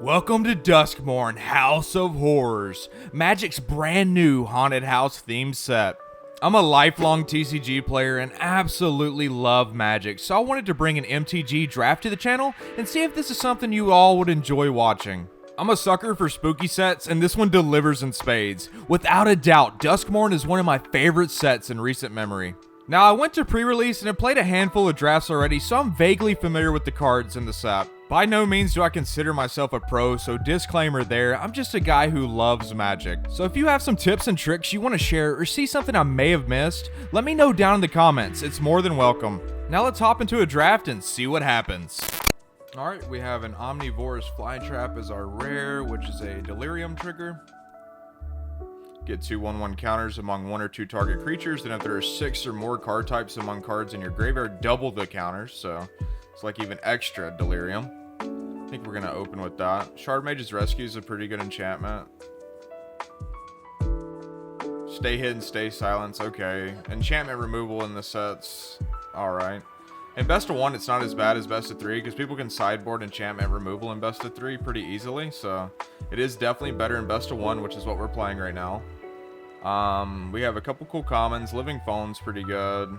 Welcome to Duskmourn, House of Horrors, Magic's brand new haunted house themed set. I'm a lifelong TCG player and absolutely love Magic, so I wanted to bring an MTG draft to the channel and see if this is something you all would enjoy watching. I'm a sucker for spooky sets, and this one delivers in spades. Without a doubt, Duskmourn is one of my favorite sets in recent memory. Now, I went to pre-release and have played a handful of drafts already, so I'm vaguely familiar with the cards in the set. By no means do I consider myself a pro, so disclaimer there, I'm just a guy who loves Magic. So if you have some tips and tricks you want to share or see something I may have missed, let me know down in the comments, it's more than welcome. Now let's hop into a draft and see what happens. Alright, we have an Omnivorous FLYTRAP as our rare, which is a Delirium trigger. Get 2/1/1 counters among 1 or 2 target creatures, and if there are 6 or more card types among cards in your graveyard, double the counters, so it's like even extra Delirium. I think we're gonna open with that. Shard Mage's Rescue is a pretty good enchantment. Stay hidden, stay silence, okay. Enchantment removal in the sets, alright. In best of 1, it's not as bad as best of 3, because people can sideboard enchantment removal in best of 3 pretty easily, so it is definitely better in best of 1, which is what we're playing right now. We have a couple cool commons. Living Phone's pretty good.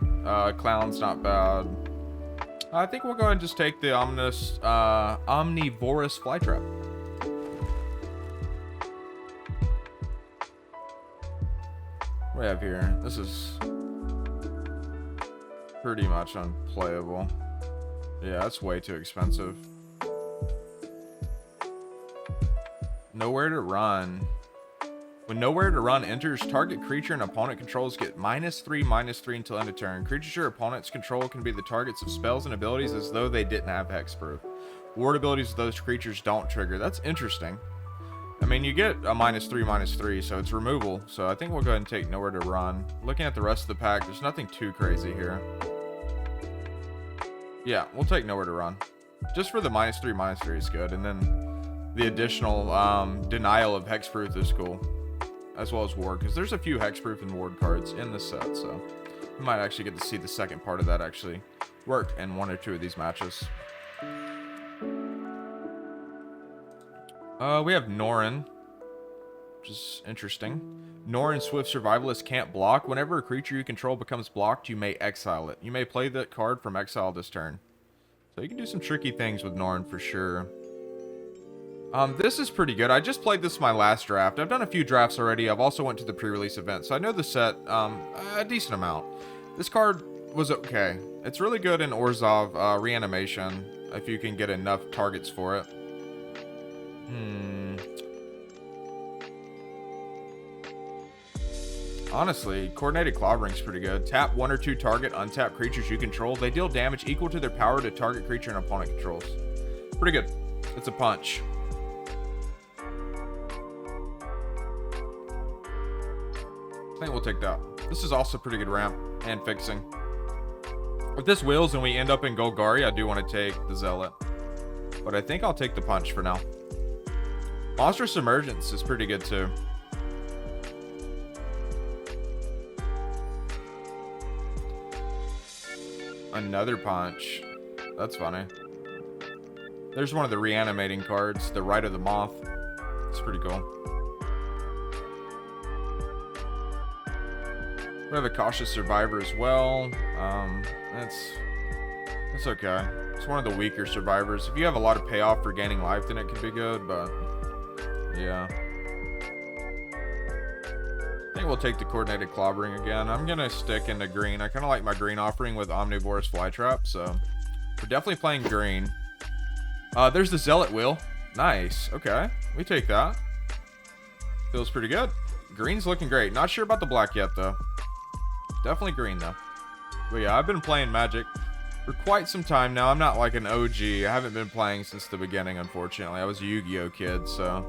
Clown's not bad. I think we'll go ahead and just take the Omnivorous FLYTRAP. What do we have here? This is pretty much unplayable. Yeah, that's way too expensive. Nowhere to Run. When Nowhere to Run enters, target creature and opponent controls get -3/-3 until end of turn. Creatures your opponents control can be the targets of spells and abilities as though they didn't have hexproof. Ward abilities of those creatures don't trigger. That's interesting. I mean, you get a -3/-3, so it's removal. So I think we'll go ahead and take Nowhere to Run. Looking at the rest of the pack, there's nothing too crazy here. Yeah, we'll take Nowhere to Run. Just for the -3/-3 is good. And then the additional denial of hexproof is cool. As well as Ward, because there's a few hexproof and Ward cards in this set, so we might actually get to see the second part of that actually work in 1 or 2 of these matches. We have Norin, which is interesting. Norin Swift Survivalist can't block. Whenever a creature you control becomes blocked, you may exile it. You may play that card from exile this turn. So you can do some tricky things with Norin for sure. This is pretty good. I just played this my last draft. I've done a few drafts already. I've also went to the pre-release event, so I know the set a decent amount. This card was okay. It's really good in Orzhov Reanimation, if you can get enough targets for it. Honestly, Coordinated Clobbering's pretty good. Tap 1 or 2 target untapped creatures you control. They deal damage equal to their power to target creature and opponent controls. Pretty good. It's a punch. I think we'll take that. This is also pretty good ramp and fixing. If this wheels and we end up in Golgari, I do want to take the Zealot. But I think I'll take the punch for now. Monstrous Emergence is pretty good too. Another punch. That's funny. There's one of the reanimating cards, the Rite of the Moth. It's pretty cool. We have a Cautious Survivor as well. That's okay. It's one of the weaker survivors. If you have a lot of payoff for gaining life, then it could be good, but yeah. I think we'll take the Coordinated Clobbering again. I'm gonna stick into green. I kind of like my green offering with Omnivorous FLYTRAP, so we're definitely playing green. There's the Zealot wheel. Nice. Okay, we take that. Feels pretty good. Green's looking great. Not sure about the black yet, though. Definitely green, though. But yeah, I've been playing Magic for quite some time now. I'm not like an OG. I haven't been playing since the beginning, unfortunately. I was a Yu-Gi-Oh kid, so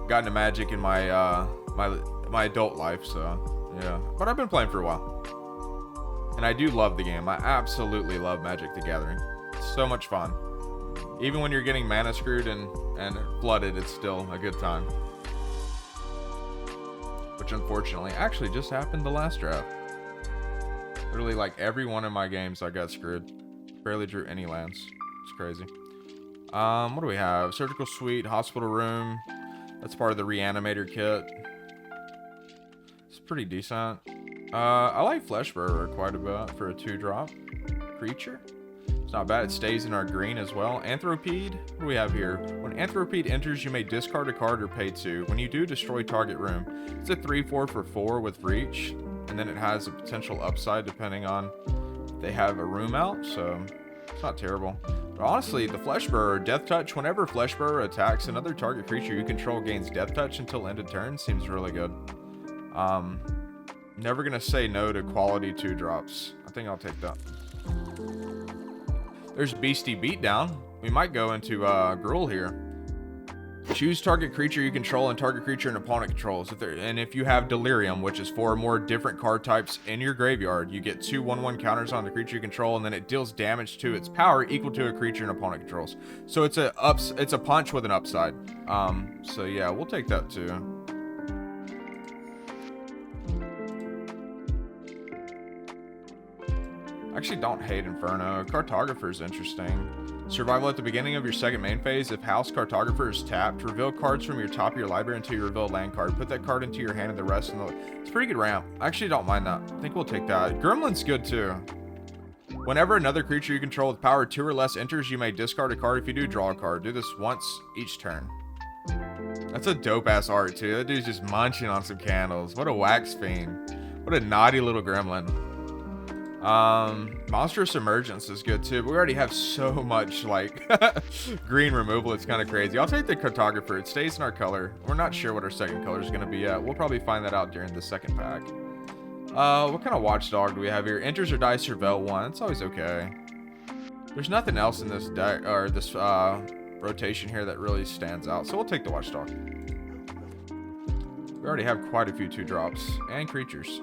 got into Magic in my my adult life, so yeah. But I've been playing for a while. And I do love the game. I absolutely love Magic the Gathering. It's so much fun. Even when you're getting mana screwed and flooded, it's still a good time. Which unfortunately actually just happened the last draft. Literally like every one of my games I got screwed. Barely drew any lands. It's crazy. What do we have? Surgical suite, hospital room. That's part of the reanimator kit. It's pretty decent. I like Flesh Bearer quite a bit for a 2-drop creature. It's not bad. It stays in our green as well. Anthropede. What do we have here? When Anthropede enters, you may discard a card or pay 2. When you do, destroy target room. It's a 3/4 for 4 with reach, and then it has a potential upside depending on if they have a room out. So it's not terrible. But honestly, the Flesh Bearer, Death Touch. Whenever Flesh Bearer attacks another target creature you control, gains Death Touch until end of turn. Seems really good. Never gonna say no to quality 2-drops. I think I'll take that. There's Beastie Beatdown. We might go into Gruul here. Choose target creature you control and target creature an opponent controls. If you have Delirium, which is 4 or more different card types in your graveyard, you get 2 1/1 counters on the creature you control, and then it deals damage to its power equal to a creature an opponent controls. So it's a punch with an upside. So yeah, we'll take that too. I actually don't hate Inferno. Cartographer is interesting. Survival at the beginning of your second main phase. If House Cartographer is tapped, reveal cards from your top of your library until you reveal a land card. Put that card into your hand and the rest in the... It's a pretty good ramp. I actually don't mind that. I think we'll take that. Gremlin's good too. Whenever another creature you control with power 2 or less enters, you may discard a card. If you do, draw a card. Do this once each turn. That's a dope-ass art too. That dude's just munching on some candles. What a wax fiend. What a naughty little gremlin. Monstrous Emergence is good too, but we already have so much like green removal. It's kind of crazy. I'll take the Cartographer. It stays in our color. We're not sure what our second color is going to be yet. We'll probably find that out during the second pack. What kind of Watchdog do we have here? Enters or dies Surveil 1. It's always okay. There's nothing else in this deck or this rotation here that really stands out, so we'll take the Watchdog. We already have quite a few 2-drops and creatures.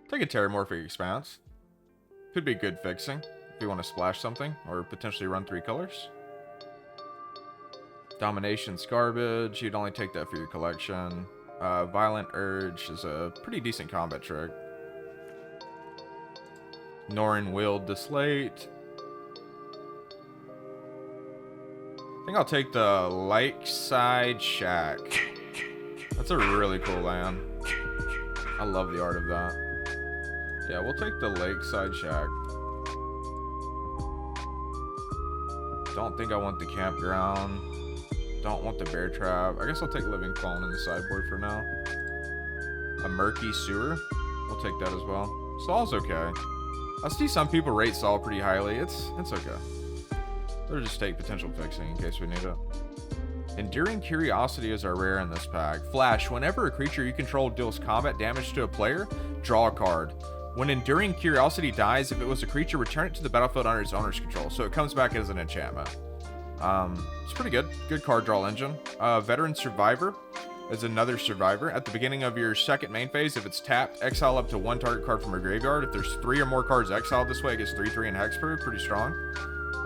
Take a Terramorphic Expanse. Could be good fixing if you want to splash something or potentially run 3 colors. Domination's garbage. You'd only take that for your collection. Violent Urge is a pretty decent combat trick. Norin Willed to Slate. I think I'll take the Lakeside Shack. That's a really cool land. I love the art of that. Yeah, we'll take the Lakeside Shack. Don't think I want the Campground. Don't want the Bear Trap. I guess I'll take Living Clone in the sideboard for now. A Murky Sewer. We'll take that as well. Sol's okay. I see some people rate Sol pretty highly. It's okay. They'll just take potential fixing in case we need it. Enduring Curiosity is our rare in this pack. Flash. Whenever a creature you control deals combat damage to a player, draw a card. When Enduring Curiosity dies, if it was a creature, return it to the battlefield under its owner's control. So it comes back as an enchantment. It's pretty good. Good card draw engine. Veteran Survivor is another survivor. At the beginning of your second main phase, if it's tapped, exile up to 1 target card from your graveyard. If there's 3 or more cards exiled this way, it gets 3/3 and hexproof. Pretty strong.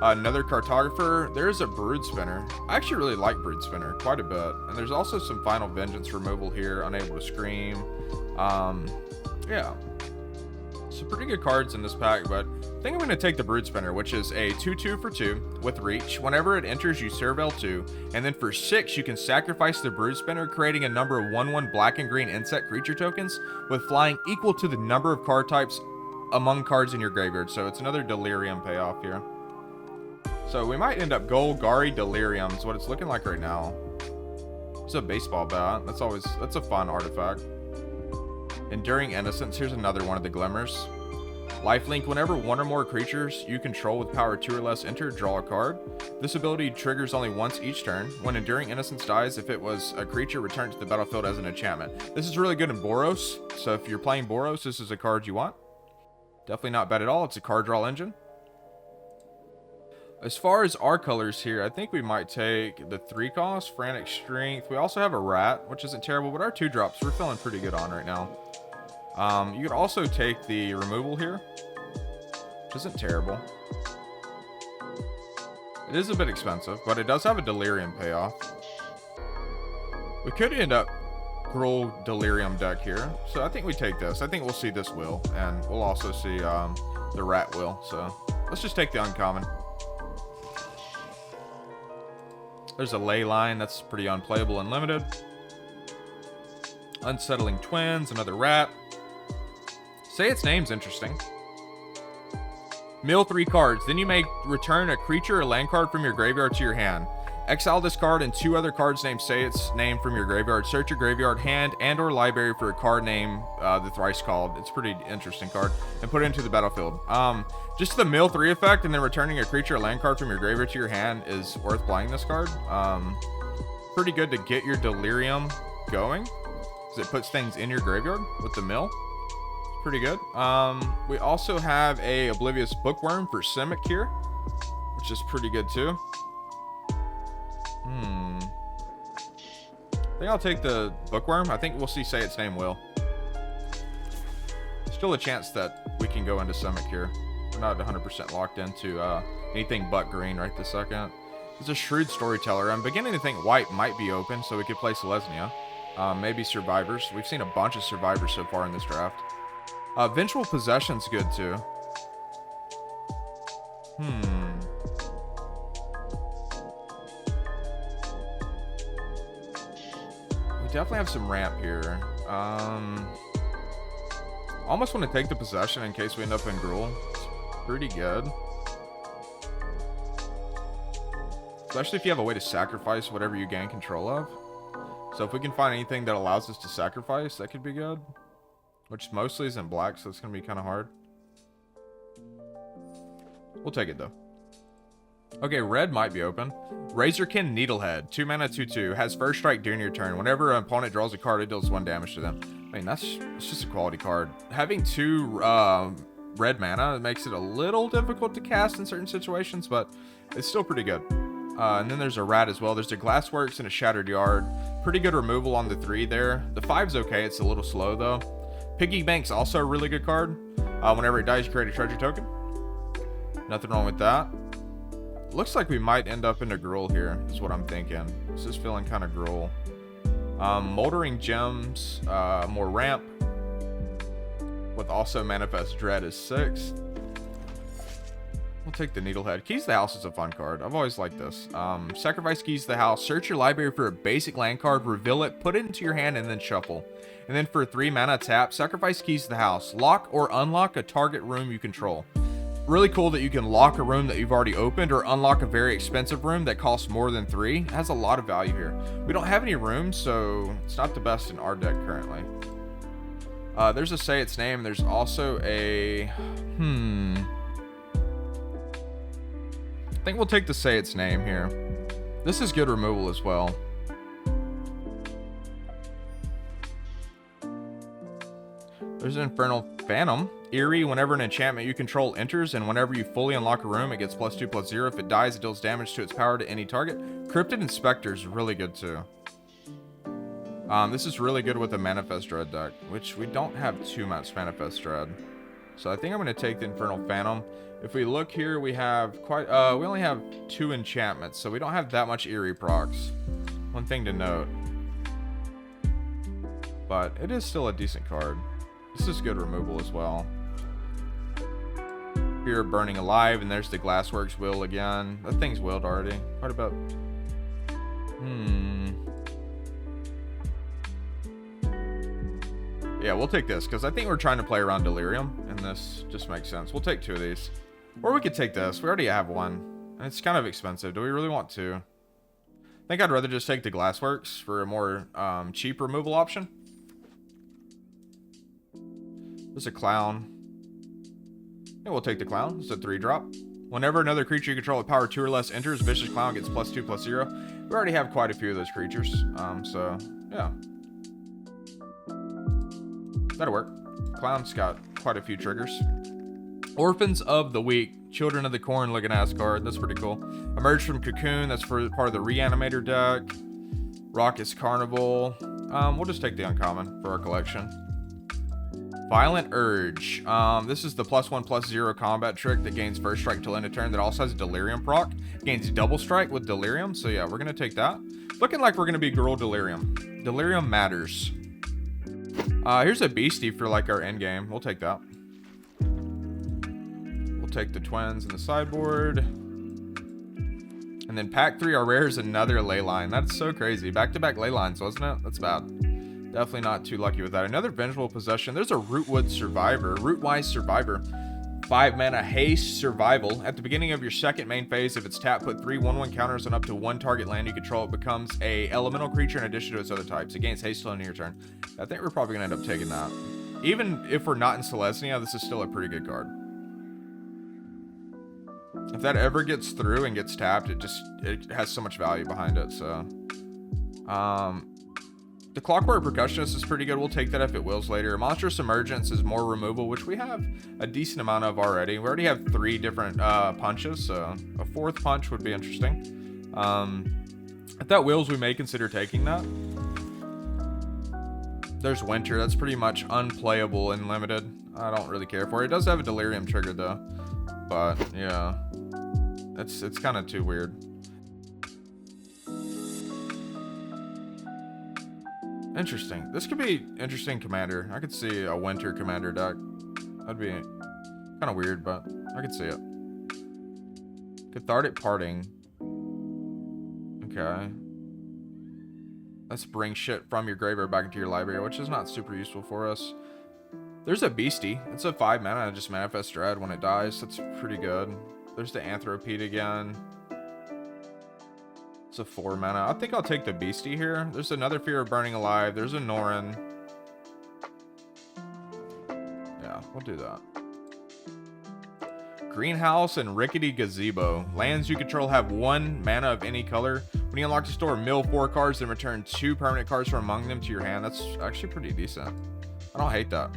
Another Cartographer. There's a Brood Spinner. I actually really like Brood Spinner quite a bit. And there's also some Final Vengeance removal here. Unable to Scream. Yeah. Some pretty good cards in this pack, but I think I'm going to take the Brood Spinner, which is a 2/2 for 2 with reach. Whenever it enters, you Surveil 2, and then for 6, you can sacrifice the Brood Spinner, creating a number of 1/1 black and green insect creature tokens with flying equal to the number of card types among cards in your graveyard. So it's another Delirium payoff here. So we might end up Golgari Delirium is what it's looking like right now. It's a baseball bat. That's a fun artifact. Enduring Innocence. Here's another one of the Glimmers. Lifelink. Whenever 1 or more creatures you control with power 2 or less enter, draw a card. This ability triggers only once each turn. When Enduring Innocence dies, if it was a creature, return it to the battlefield as an enchantment. This is really good in Boros. So if you're playing Boros, this is a card you want. Definitely not bad at all. It's a card draw engine. As far as our colors here, I think we might take the 3 cost, Frantic Strength. We also have a Rat, which isn't terrible, but our 2-drops we're feeling pretty good on right now. You could also take the removal here, which isn't terrible. It is a bit expensive, but it does have a Delirium payoff. We could end up Gruul Delirium deck here, so I think we take this. I think we'll see this wheel, and we'll also see the rat will. So let's just take the uncommon. There's a ley line. That's pretty unplayable and limited. Unsettling Twins, another rat. Say its name's interesting. Mill 3 cards. Then you may return a creature or land card from your graveyard to your hand. Exile this card and 2 other cards named Say Its Name from your graveyard. Search your graveyard, hand, and or library for a card name the thrice called. It's a pretty interesting card. And put it into the battlefield. Just the Mill 3 effect and then returning a creature or land card from your graveyard to your hand is worth playing this card. Pretty good to get your Delirium going, because it puts things in your graveyard with the Mill. Pretty good. We also have a Oblivious Bookworm for Simic here, which is pretty good too. I think I'll take the Bookworm. I think we'll see Say Its Name will. Still a chance that we can go into Simic here. We're not 100% locked into anything but green right this second. It's a Shrewd Storyteller. I'm beginning to think white might be open, so we could play Selesnya. Maybe Survivors. We've seen a bunch of Survivors so far in this draft. Vengeful Possession's good too. We definitely have some ramp here. Almost want to take the Possession in case we end up in Gruul. It's pretty good. Especially if you have a way to sacrifice whatever you gain control of. So if we can find anything that allows us to sacrifice, that could be good. Which mostly is in black, so it's going to be kind of hard. We'll take it, though. Okay, red might be open. Razorkin Needlehead. 2 mana, 2/2. Has first strike during your turn. Whenever an opponent draws a card, it deals 1 damage to them. I mean, that's just a quality card. Having 2 red mana makes it a little difficult to cast in certain situations, but it's still pretty good. And then there's a rat as well. There's a Glassworks and a Shattered Yard. Pretty good removal on the 3 there. The 5's okay. It's a little slow, though. Piggy Bank's also a really good card. Whenever it dies, you create a treasure token. Nothing wrong with that. Looks like we might end up into Gruul here, is what I'm thinking. This is feeling kind of Gruul. Moldering Gems, more ramp. With also Manifest Dread is 6. We'll take the Needlehead. Keys to the House is a fun card. I've always liked this. Sacrifice Keys to the House. Search your library for a basic land card. Reveal it. Put it into your hand and then shuffle. And then for 3 mana tap, sacrifice Keys to the House. Lock or unlock a target room you control. Really cool that you can lock a room that you've already opened or unlock a very expensive room that costs more than 3. It has a lot of value here. We don't have any rooms, so it's not the best in our deck currently. There's a Say Its Name. There's also a... I think we'll take the Say Its Name here. This is good removal as well. There's an Infernal Phantom. Eerie, whenever an enchantment you control enters, and whenever you fully unlock a room, it gets +2/+0. If it dies, it deals damage to its power to any target. Cryptid Inspector is really good too. This is really good with a Manifest Dread deck, which we don't have too much Manifest Dread. So I think I'm going to take the Infernal Phantom. If we look here, we have quite, we only have 2 enchantments, so we don't have that much Eerie procs. One thing to note. But it is still a decent card. This is good removal as well. Here, Burning Alive, and there's the Glassworks Will again. That thing's willed already. What about... Yeah, we'll take this, because I think we're trying to play around Delirium, and this just makes sense. We'll take 2 of these. Or we could take this. We already have 1. And it's kind of expensive. Do we really want 2? I think I'd rather just take the Glassworks for a more cheap removal option. There's a Clown. Yeah, we'll take the Clown. It's a 3-drop. Whenever another creature you control with power 2 or less enters, Vicious Clown gets +2/+0. We already have quite a few of those creatures. So, yeah. That'll work. Clown's got quite a few triggers. Orphans of the Weak. Children of the Corn looking ass card. That's pretty cool. Emerge from Cocoon. That's for part of the Reanimator deck. Raucous Carnival. We'll just take the uncommon for our collection. Violent Urge. This is the +1/+0 combat trick that gains first strike till end of turn that also has a Delirium proc. Gains double strike with Delirium. So yeah, we're going to take that. Looking like we're going to be Gruul Delirium. Delirium matters. Here's a Beastie for like our end game. We'll take that. take the twins in the sideboard. And then pack 3, our rare is another ley line. That's so crazy. Back-to-back ley lines, wasn't it? That's bad. Definitely not too lucky with that. Another vengeful possession. There's a Rootwise Survivor. 5 mana haste survival. At the beginning of your second main phase, if it's tapped, put 3 1/1 counters on up to 1 target land you control. It becomes a elemental creature in addition to its other types. It gains haste till end of your turn. I think we're probably gonna end up taking that. Even if we're not in Selesnya, this is still a pretty good card. If that ever gets through and gets tapped, it has so much value behind it. So, the Clockwork Percussionist is pretty good. We'll take that if it wills later. Monstrous Emergence is more removal, which we have a decent amount of already. We already have 3 different punches, so a 4th punch would be interesting. If that wills, we may consider taking that. There's Winter. That's pretty much unplayable and limited. I don't really care for it. It does have a Delirium trigger, though. But, yeah. It's kind of too weird. Interesting. This could be interesting commander. I could see a Winter commander deck. That'd be kind of weird, but I could see it. Cathartic Parting. Okay. Let's bring shit from your graveyard back into your library, which is not super useful for us. There's a Beastie. It's a 5 mana. Just manifest dread when it dies. That's pretty good. There's the Anthropede again. It's a 4 mana. I think I'll take the Beastie here. There's another Fear of Burning Alive. There's a Norin. Yeah, we'll do that. Greenhouse and Rickety Gazebo. Lands you control have 1 mana of any color. When you unlock the store, mill 4 cards and return 2 permanent cards from among them to your hand. That's actually pretty decent. I don't hate that.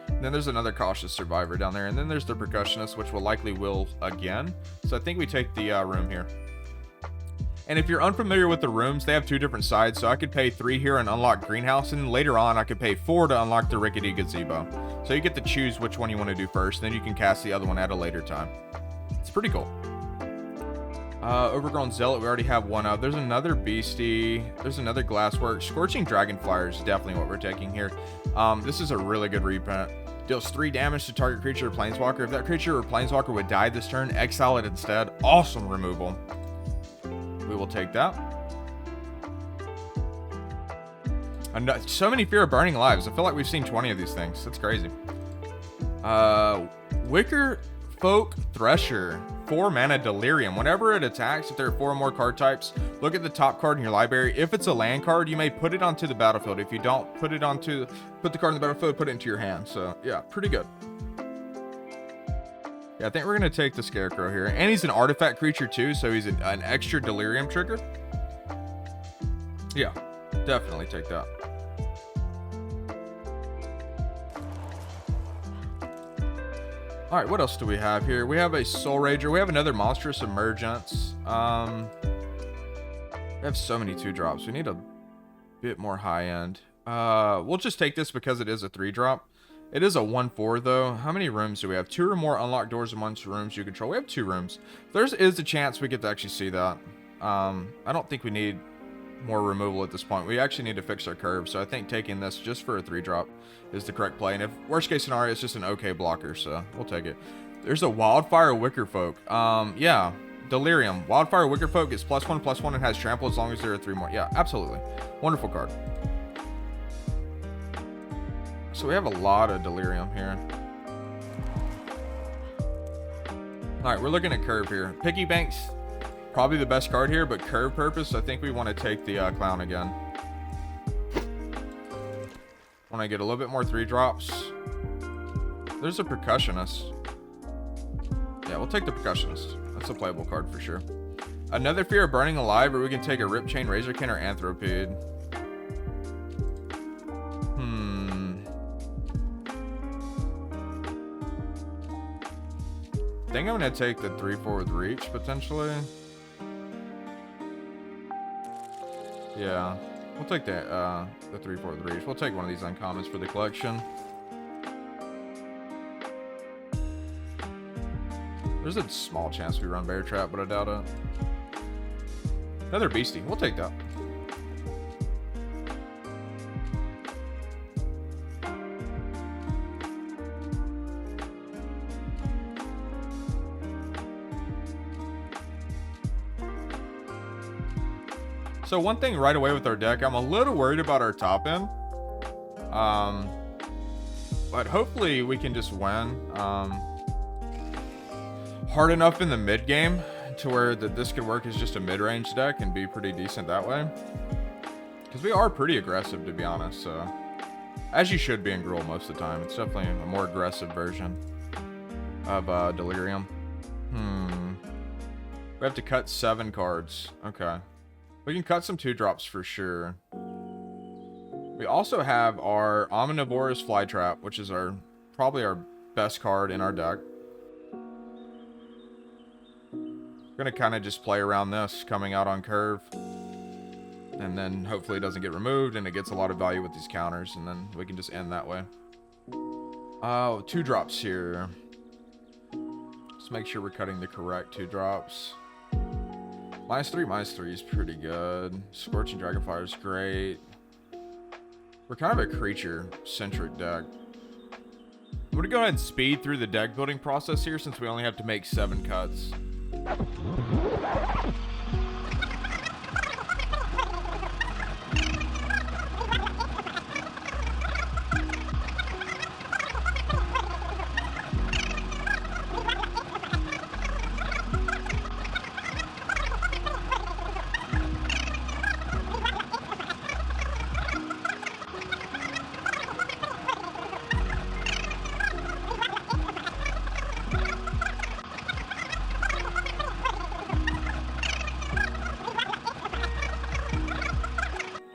And then there's another Cautious Survivor down there. And then there's the Percussionist, which will likely will again. So I think we take the room here. And if you're unfamiliar with the rooms, they have 2 different sides. So I could pay 3 here and unlock Greenhouse. And later on, I could pay 4 to unlock the Rickety Gazebo. So you get to choose which one you want to do first. Then you can cast the other one at a later time. It's pretty cool. Overgrown Zealot, we already have 1 of. There's another Beastie. There's another Glasswork. Scorching Dragonflyer is definitely what we're taking here. This is a really good reprint. Deals 3 damage to target creature or planeswalker. If that creature or planeswalker would die this turn, exile it instead. Awesome removal. We will take that. And so many Fear of Burning Lives. I feel like we've seen 20 of these things. That's crazy. Wicker Folk Thresher. 4 mana Delirium. Whenever it attacks, if there are 4 or more card types, look at the top card in your library. If it's a land card, you may put it onto the battlefield. If you don't, put the card in the battlefield, put it into your hand. So, yeah, pretty good. Yeah, I think we're going to take the Scarecrow here. And he's an artifact creature, too, so he's an extra Delirium trigger. Yeah, definitely take that. Alright, what else do we have here? We have a Soul Rager. We have another Monstrous Emergence. We have so many 2-drops. We need a bit more high-end. We'll just take this because it is a 3-drop. It is a 1/4 though. How many rooms do we have? 2 or more unlocked doors amongst rooms you control. We have 2 rooms. There is a chance we get to actually see that. I don't think we need more removal at this point. We actually need to fix our curve. So I think taking this just for a 3-drop is the correct play. And if worst case scenario, it's just an okay blocker. So we'll take it. There's a Wildfire Wickerfolk. Yeah. Delirium. Wildfire Wickerfolk is +1/+1 and has trample as long as there are 3 more. Yeah, absolutely. Wonderful card. So we have a lot of Delirium here. Alright, we're looking at curve here. Piggy Bank's probably the best card here, but curve purpose, I think we want to take the Clown again. Want to get a little bit more 3-drops. There's a Percussionist. Yeah, we'll take the Percussionist. That's a playable card for sure. Another Fear of Burning Alive, or we can take a Ripchain, Razorkin, or Anthropede. I think I'm going to take the 3/4 with Reach, potentially. Yeah, we'll take the 3/4 with Reach. We'll take one of these uncommons for the collection. There's a small chance we run Bear Trap, but I doubt it. Another Beastie. We'll take that. So one thing right away with our deck, I'm a little worried about our top end. But hopefully we can just win. Hard enough in the mid game to where this could work as just a mid-range deck and be pretty decent that way. Because we are pretty aggressive, to be honest. So, as you should be in Gruul most of the time. It's definitely a more aggressive version of Delirium. We have to cut 7 cards. Okay. We can cut some 2-drops for sure. We also have our Omnivorous FLYTRAP, which is probably our best card in our deck. We're going to kind of just play around this coming out on curve. And then hopefully it doesn't get removed and it gets a lot of value with these counters. And then we can just end that way. Oh, 2-drops here. Let's make sure we're cutting the correct 2-drops. -3 is pretty good. Scorching Dragonfire is great. We're kind of a creature-centric deck. I'm going to go ahead and speed through the deck building process here since we only have to make 7 cuts.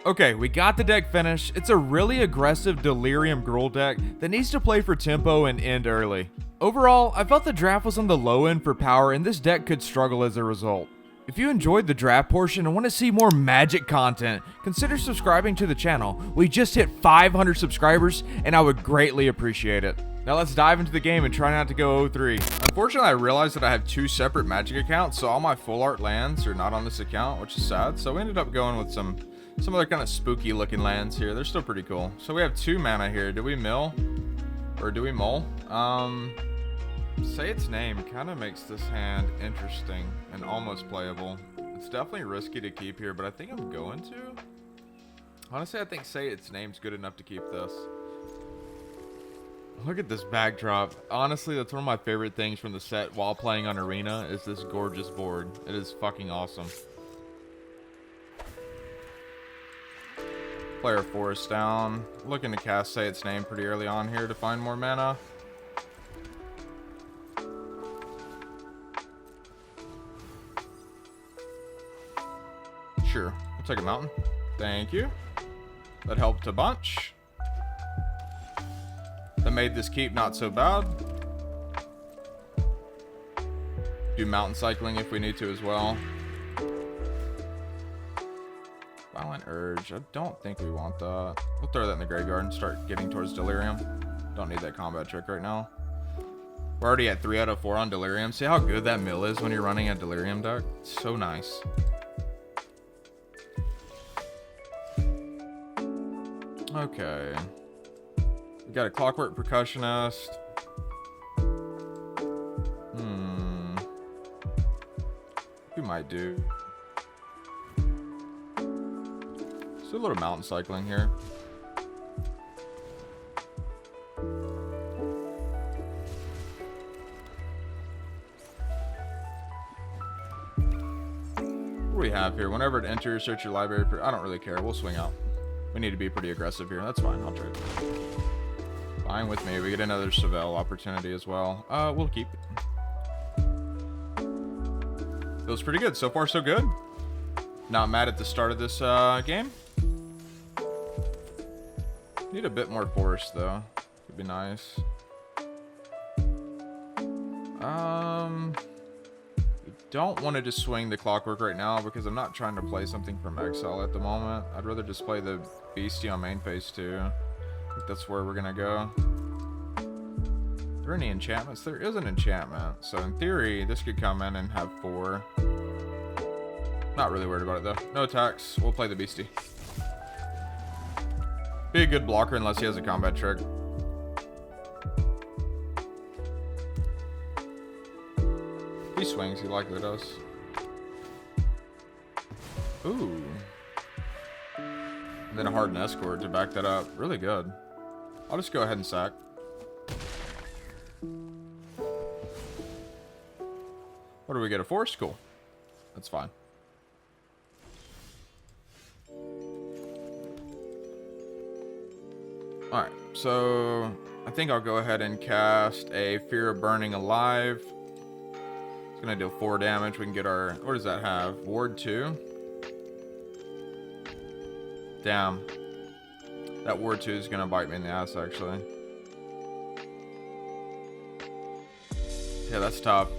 Okay, we got the deck finished. It's a really aggressive Delirium Gruul deck that needs to play for tempo and end early. Overall, I felt the draft was on the low end for power and this deck could struggle as a result. If you enjoyed the draft portion and want to see more Magic content, consider subscribing to the channel. We just hit 500 subscribers and I would greatly appreciate it. Now let's dive into the game and try not to go 0-3. Unfortunately, I realized that I have 2 separate Magic accounts, so all my full art lands are not on this account, which is sad. So we ended up going with some other kind of spooky looking lands here. They're still pretty cool. So we have 2 mana here. Do we mill? Or do we mull? Say its name kind of makes this hand interesting and almost playable. It's definitely risky to keep here, but I think I'm going to. Honestly, I think say its name's good enough to keep this. Look at this backdrop. Honestly, that's one of my favorite things from the set while playing on Arena is this gorgeous board. It is fucking awesome. Player forest down. Looking to cast say its name pretty early on here to find more mana. Sure, we'll take a mountain. Thank you. That helped a bunch. That made this keep not so bad. Do mountain cycling if we need to as well. Violent Urge. I don't think we want that. We'll throw that in the graveyard and start getting towards Delirium. Don't need that combat trick right now. We're already at 3 out of 4 on Delirium. See how good that mill is when you're running a Delirium deck? It's so nice. Okay. We got a Clockwork Percussionist. We might do. Let's do a little mountain cycling here. What do we have here? Whenever it enters, search your library. I don't really care. We'll swing out. We need to be pretty aggressive here. That's fine. I'll trade. Fine with me. We get another Savell opportunity as well. We'll keep it. Feels pretty good. So far, so good. Not mad at the start of this game. Need a bit more forest, though. Would be nice. Don't want to just swing the Clockwork right now because I'm not trying to play something from exile at the moment. I'd rather just play the Beastie on main phase 2. I think that's where we're gonna go. Are there any enchantments? There is an enchantment. So in theory, this could come in and have 4. Not really worried about it though. No attacks. We'll play the Beastie. Be a good blocker unless he has a combat trick. He swings, he likely does. Ooh. And then a hardened escort to back that up. Really good. I'll just go ahead and sack. What do we get? A force? Cool. That's fine. Alright, so I think I'll go ahead and cast a Fear of Burning Alive. It's gonna deal 4 damage. We can get our... What does that have? Ward 2? Damn. That Ward 2 is gonna bite me in the ass, actually. Yeah, that's tough.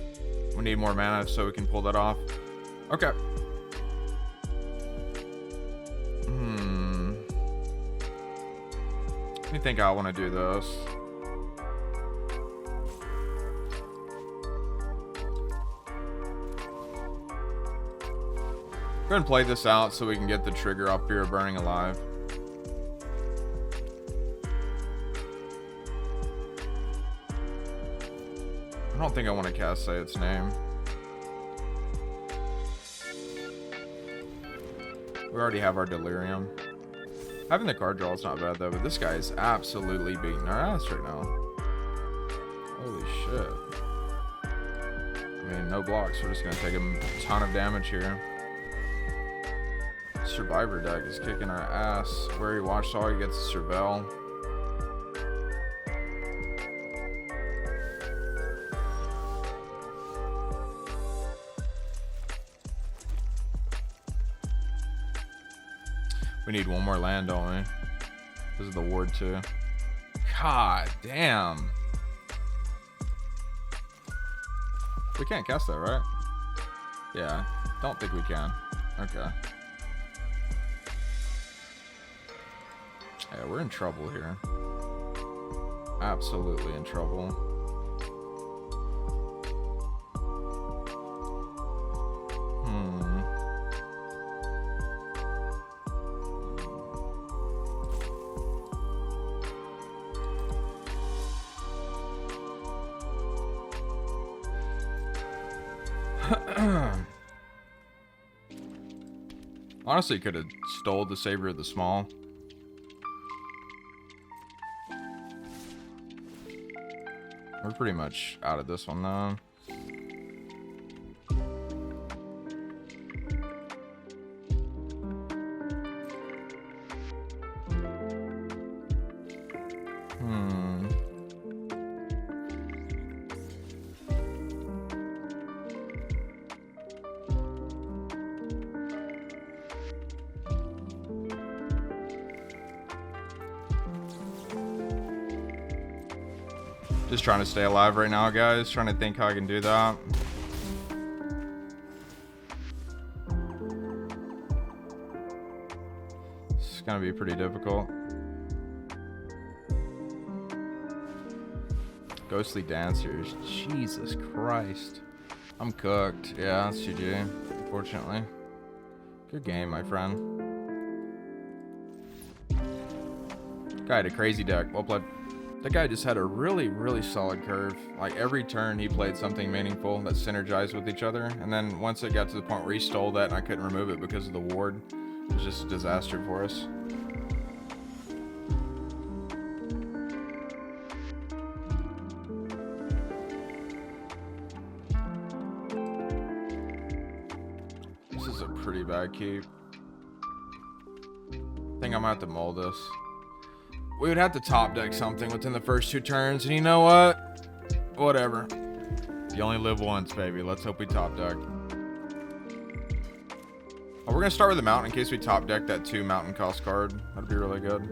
We need more mana so we can pull that off. Okay. Let me think how I want to do this. Go ahead and play this out so we can get the trigger off Fear of Burning Alive. I don't think I want to cast Say Its Name. We already have our Delirium. Having the card draw is not bad though, but this guy is absolutely beating our ass right now. Holy shit. I mean, no blocks. We're just going to take a ton of damage here. Survivor deck is kicking our ass. Where he watched all, he gets a Surveil. We need one more land, don't we? This is the Ward 2. God damn. We can't cast that, right? Yeah, don't think we can. Okay. Yeah, we're in trouble here. Absolutely in trouble. Honestly, could have stole the Savior of the Small. We're pretty much out of this one, though. Just trying to stay alive right now, guys. Trying to think how I can do that. It's gonna be pretty difficult. Ghostly Dancers. Jesus Christ. I'm cooked. Yeah, that's GG, unfortunately. Good game, my friend. Guy had a crazy deck. Well played. That guy just had a really, really solid curve. Like, every turn he played something meaningful that synergized with each other. And then once it got to the point where he stole that and I couldn't remove it because of the ward, it was just a disaster for us. This is a pretty bad keep. I think I'm gonna have to mold this. We would have to top deck something within the first 2 turns, and you know what? Whatever. You only live once, baby. Let's hope we top deck. Oh, we're gonna start with the mountain in case we top deck that 2 mountain cost card. That'd be really good.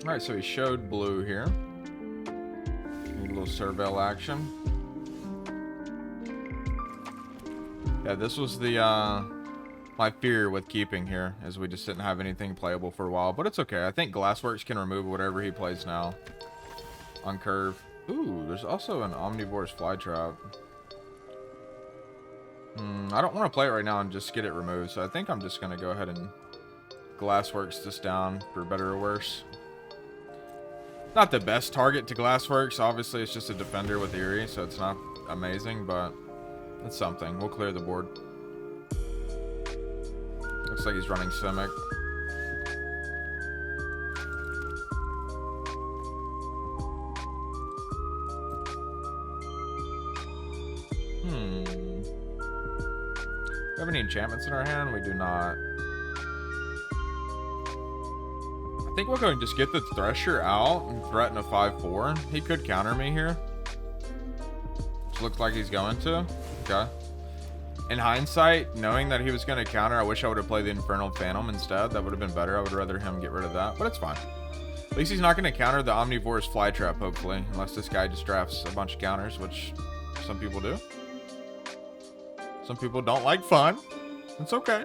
Alright, so he showed blue here. Need a little Surveil action. Yeah, this was the my fear with keeping here, as we just didn't have anything playable for a while, but it's okay. I think Glassworks can remove whatever he plays now on curve. Ooh, there's also an Omnivore's FLYTRAP. I don't want to play it right now and just get it removed, so I think I'm just going to go ahead and Glassworks this down for better or worse. Not the best target to Glassworks. Obviously, it's just a defender with Eerie, so it's not amazing, but it's something. We'll clear the board. Looks like he's running Simic. Do we have any enchantments in our hand? We do not. I think we'll go and just get the Thresher out and threaten a 5-4. He could counter me here. Which looks like he's going to. Okay. In hindsight, knowing that he was going to counter, I wish I would have played the Infernal Phantom instead. That would have been better. I would rather him get rid of that, but it's fine. At least he's not going to counter the Omnivore's Flytrap, hopefully. Unless this guy just drafts a bunch of counters, which some people do. Some people don't like fun. It's okay.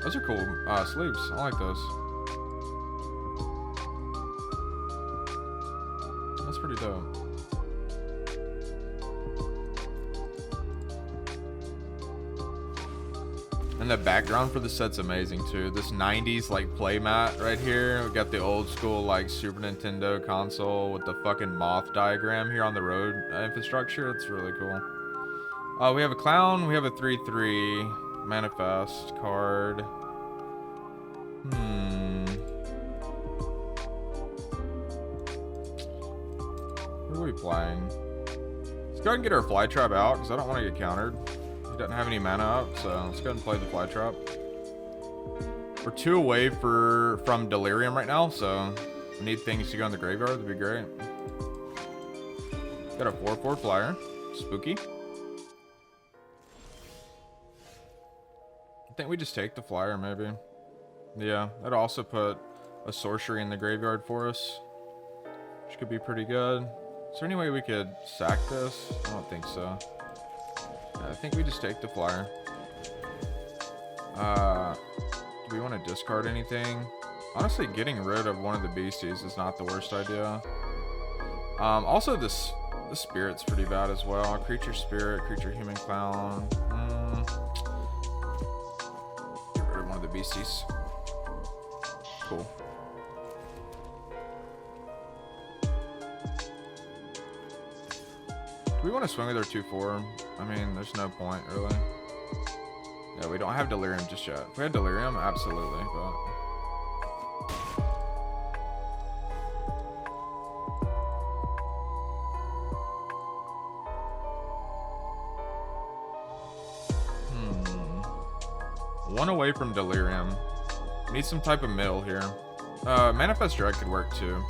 Those are cool sleeves. I like those. That's pretty dope. And the background for the set's amazing too. This 90s like playmat right here. We got the old school like Super Nintendo console with the fucking moth diagram here on the road infrastructure. It's really cool. We have a clown. We have a 3/3 manifest card. Who are we playing? Let's go ahead and get our Flytrap out because I don't want to get countered. Doesn't have any mana up, so let's go ahead and play the Flytrap. We're 2 away from Delirium right now, so we need things to go in the graveyard. That'd be great. Got a 4/4 flyer. Spooky. I think we just take the flyer, maybe. Yeah, that'd also put a sorcery in the graveyard for us, which could be pretty good. Is there any way we could sack this? I don't think so. I think we just take the flyer. Do we want to discard anything? Honestly, getting rid of one of the beasties is not the worst idea. Also, the spirit's pretty bad as well. Creature spirit, creature human clown. Get rid of one of the beasties. Cool. Do we want to swing with our 2/4? I mean, there's no point, really. Yeah, we don't have Delirium just yet. If we had Delirium, absolutely, but... One away from Delirium. Need some type of middle here. Manifest Dread could work, too.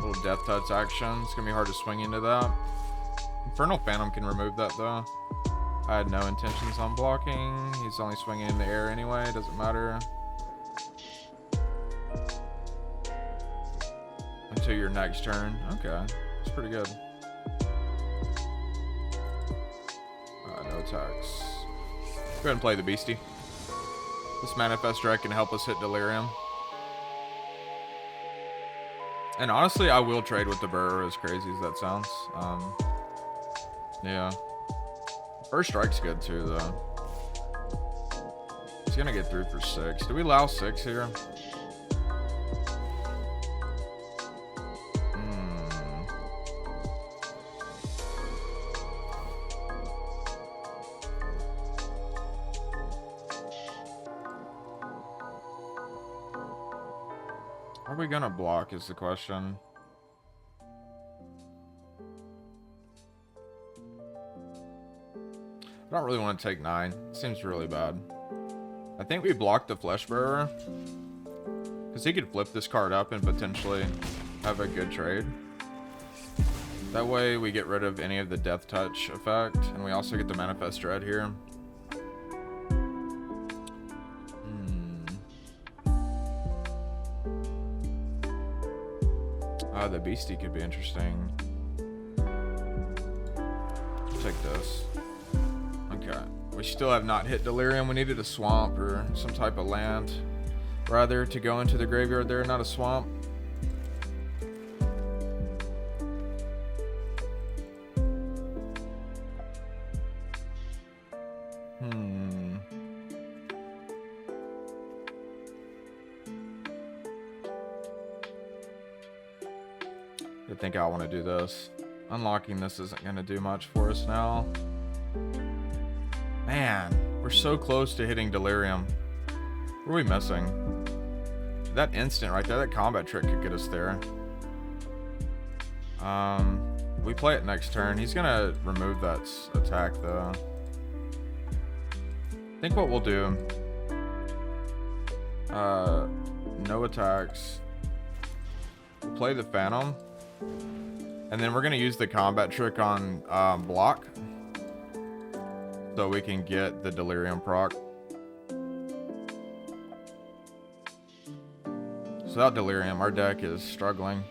Little Death Touch action. It's gonna be hard to swing into that. Infernal Phantom can remove that though. I had no intentions on blocking. He's only swinging in the air anyway. Doesn't matter. Until your next turn. Okay. It's pretty good. No attacks. Go ahead and play the Beastie. This Manifest Dread can help us hit Delirium. And honestly, I will trade with the Burrow, as crazy as that sounds. Yeah. First strike's good too, though. He's gonna get through for 6. Do we allow 6 here? Are we gonna block is the question. I don't really want to take 9. Seems really bad. I think we blocked the Flesh Bearer because he could flip this card up and potentially have a good trade. That way we get rid of any of the Death Touch effect, and we also get the Manifest Dread here. The Beastie could be interesting. Take this. Okay. We still have not hit Delirium. We needed a swamp or some type of land. Rather, to go into the graveyard there, not a swamp. I think I want to do this. Unlocking this isn't going to do much for us now. Man, we're so close to hitting Delirium. What are we missing? That instant right there, that combat trick could get us there. We play it next turn. He's going to remove that attack, though. I think what we'll do... no attacks. We'll play the Phantom. And then we're going to use the combat trick on block. So we can get the Delirium proc. So without Delirium, our deck is struggling.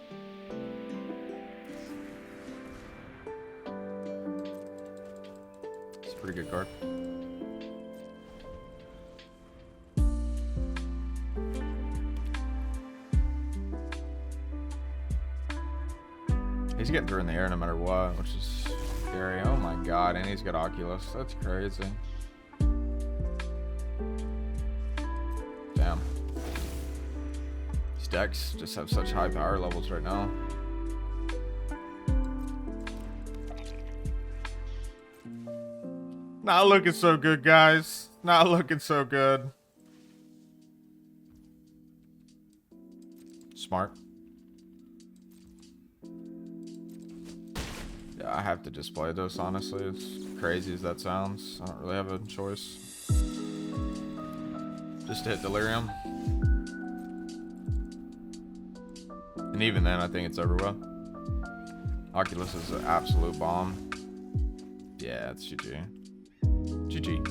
It's a pretty good card. He's getting through in the air no matter what, which is scary. Oh my god, and he's got Oculus. That's crazy. Damn. These decks just have such high power levels right now. Not looking so good, guys. Not looking so good. Smart. Yeah, I have to just play this, honestly. As crazy as that sounds, I don't really have a choice. Just to hit Delirium. And even then, I think it's over with. Oculus is an absolute bomb. Yeah, it's GG. GG.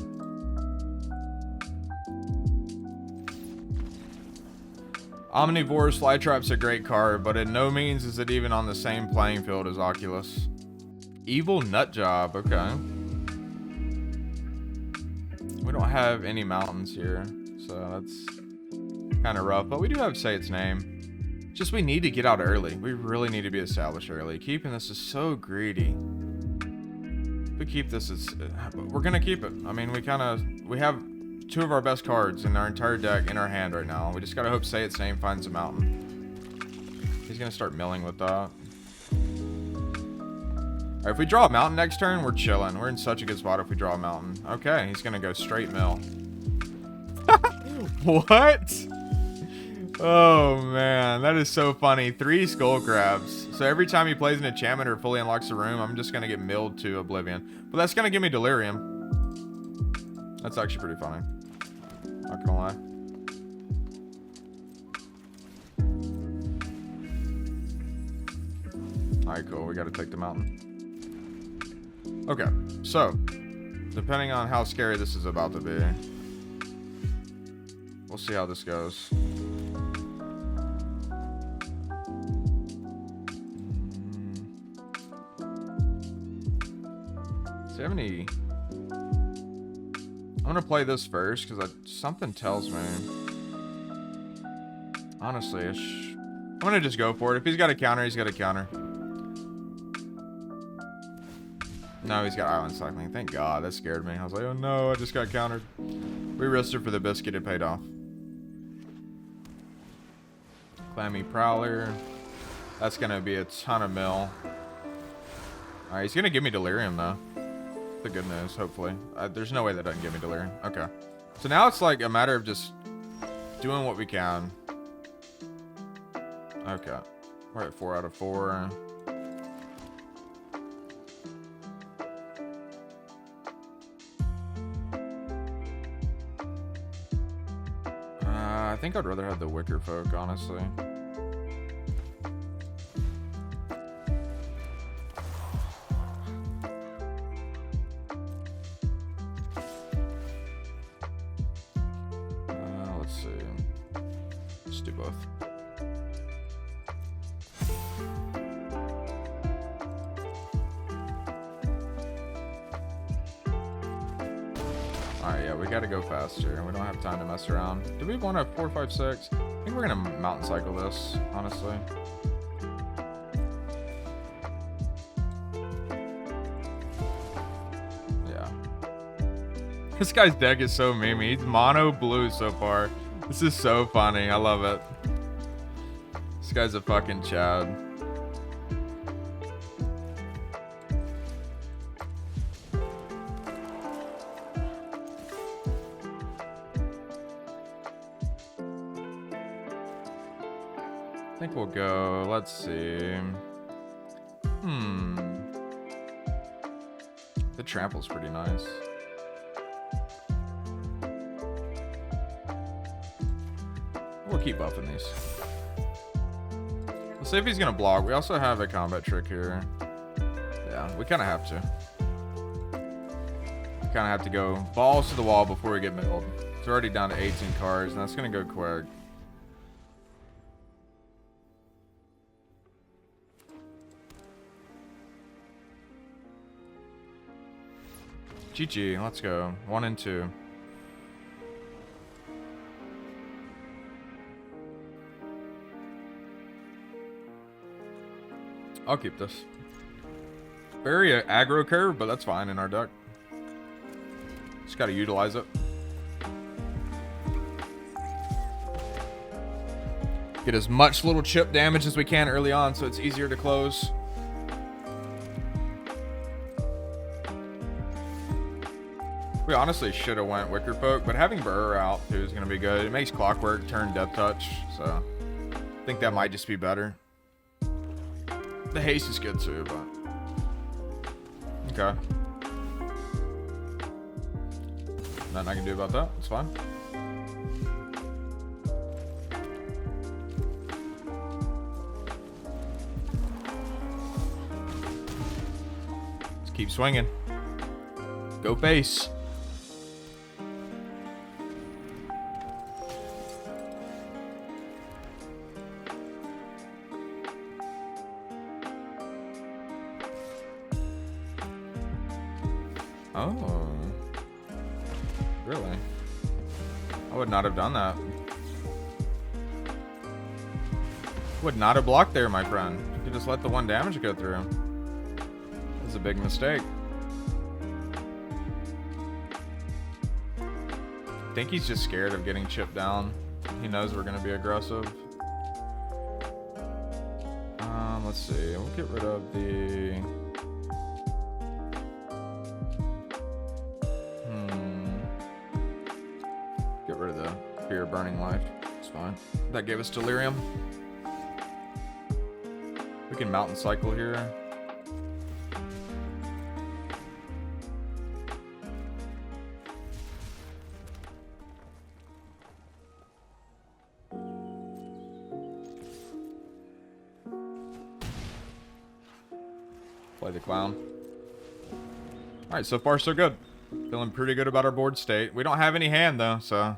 Omnivore's FLYTRAP's a great card, but in no means is it even on the same playing field as Oculus. Evil Nutjob, okay. We don't have any mountains here, so that's kind of rough. But we do have Say Its Name. Just we need to get out early. We really need to be established early. Keeping this is so greedy. If we keep this, we're gonna keep it. I mean, we have two of our best cards in our entire deck in our hand right now. We just gotta hope Say Its Name finds a mountain. He's gonna start milling with that. Alright, if we draw a mountain next turn, we're chilling. We're in such a good spot if we draw a mountain. Okay, he's gonna go straight mill. What? Oh man, that is so funny. 3 skull crabs. So every time he plays an enchantment or fully unlocks a room, I'm just gonna get milled to oblivion. But that's gonna give me Delirium. That's actually pretty funny. Not gonna lie. Alright, cool. We gotta take the mountain. Okay, so depending on how scary this is about to be, we'll see how this goes. Does he have any? I'm gonna play this first because something tells me. Honestly, I'm gonna just go for it. If he's got a counter, he's got a counter. No, he's got island cycling. Thank God. That scared me. I was like, oh no, I just got countered. We risked it for the biscuit. It paid off. Clammy Prowler. That's going to be a ton of mill. Alright, he's going to give me Delirium, though. The good news, hopefully. There's no way that doesn't give me Delirium. Okay. So now it's like a matter of just doing what we can. Okay. We're at 4 out of 4. I think I'd rather have the Wicker Folk, honestly. Let's see. Let's do both. Alright, yeah, we gotta go faster. We don't have time to mess around. Do we want a 4, 5, 6? I think we're gonna mountain cycle this, honestly. Yeah. This guy's deck is so memey. He's mono blue so far. This is so funny. I love it. This guy's a fucking Chad. think we'll go, let's see. The trample's pretty nice. We'll keep buffing these. Let's see if he's gonna block. We also have a combat trick here. Yeah, we kind of have to. We kind of have to go balls to the wall before we get milled. It's already down to 18 cards, and that's gonna go quick. GG, let's go. 1 and 2. I'll keep this. Very aggro curve, but that's fine in our deck. Just gotta utilize it. Get as much little chip damage as we can early on so it's easier to close. We honestly should have went Wicker Poke, but having Burr out too is going to be good. It makes Clockwork turn Death Touch, so I think that might just be better. The haste is good too, but okay. Nothing I can do about that. It's fine. Let's keep swinging. Go face. Oh, really? I would not have done that. Would not have blocked there, my friend. You could just let the 1 damage go through. That's a big mistake. I think he's just scared of getting chipped down. He knows we're going to be aggressive. Let's see. We'll get rid of the... Get rid of the Fear of Burning Life. It's fine. That gave us Delirium. We can Mountain Cycle here. Play the Clown. Alright, so far so good. Feeling pretty good about our board state. We don't have any hand though, so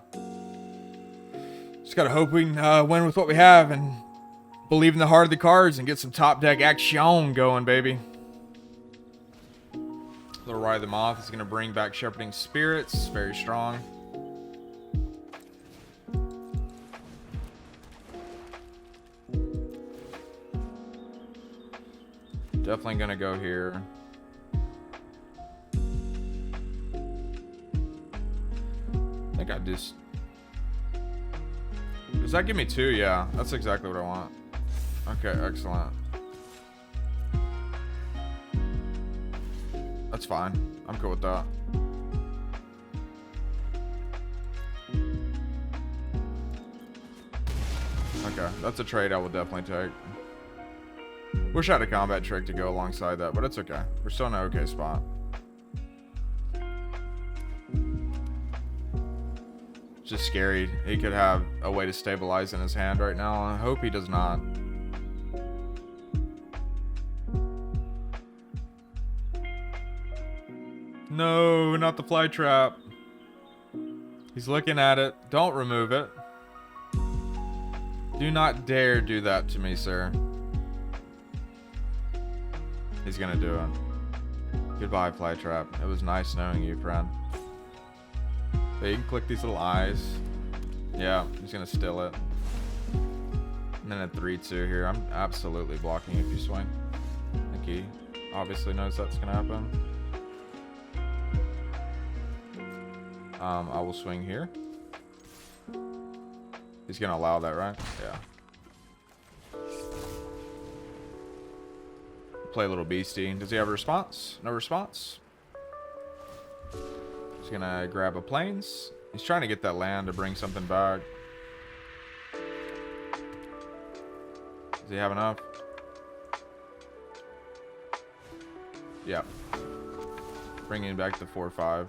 just gotta hope we can win with what we have and believe in the heart of the cards and get some top deck action going, baby. Little Ride of the Moth is gonna bring back Shepherding Spirits. Very strong. Definitely gonna go here. I think I just... Does that give me 2? Yeah, that's exactly what I want. Okay, excellent. That's fine. I'm cool with that. Okay, that's a trade I will definitely take. Wish I had a combat trick to go alongside that, but it's okay. We're still in an okay spot. It's just scary. He could have a way to stabilize in his hand right now. I hope he does not. No, not the FLYTRAP. He's looking at it. Don't remove it. Do not dare do that to me, sir. He's gonna do it. Goodbye, FLYTRAP. It was nice knowing you, friend. So you can click these little eyes. Yeah, he's gonna still it. And then a 3-2 here. I'm absolutely blocking if you swing. I think he obviously knows that's gonna happen. I will swing here. He's gonna allow that, right? Yeah. Play a little beastie. Does he have a response? No response. He's gonna grab a plains. He's trying to get that land to bring something back. he have enough? Yep. Bringing back the 4-5,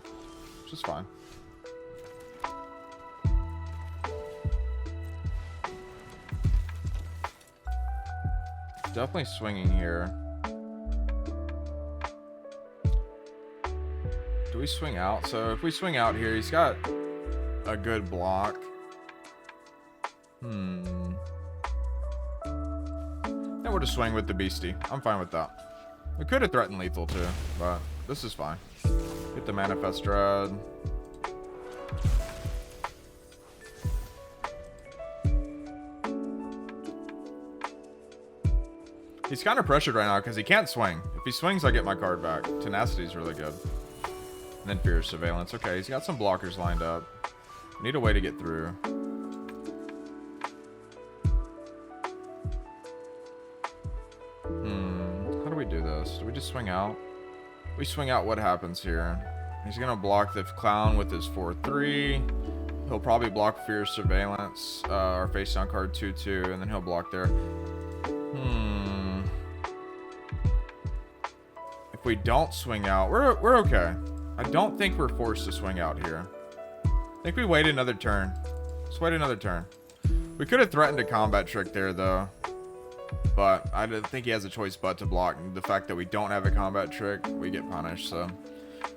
which is fine. Definitely swinging here. Do we swing out? So if we swing out here, he's got a good block. Then we'll just swing with the beastie. I'm fine with that. We could have threatened lethal too, but this is fine. Get the manifest dread. He's kind of pressured right now because he can't swing. If he swings, I get my card back. Tenacity is really good. And then Fear of Surveillance. Okay, he's got some blockers lined up. Need a way to get through. How do we do this? Do we just swing out? We swing out, what happens here? He's going to block the clown with his 4-3. He'll probably block Fear of Surveillance, our face down card 2-2, and then he'll block there. If we don't swing out, we're okay. I don't think we're forced to swing out here. I think we wait another turn. Let's wait another turn. We could have threatened a combat trick there, though. But I don't think he has a choice but to block. And the fact that we don't have a combat trick, we get punished. So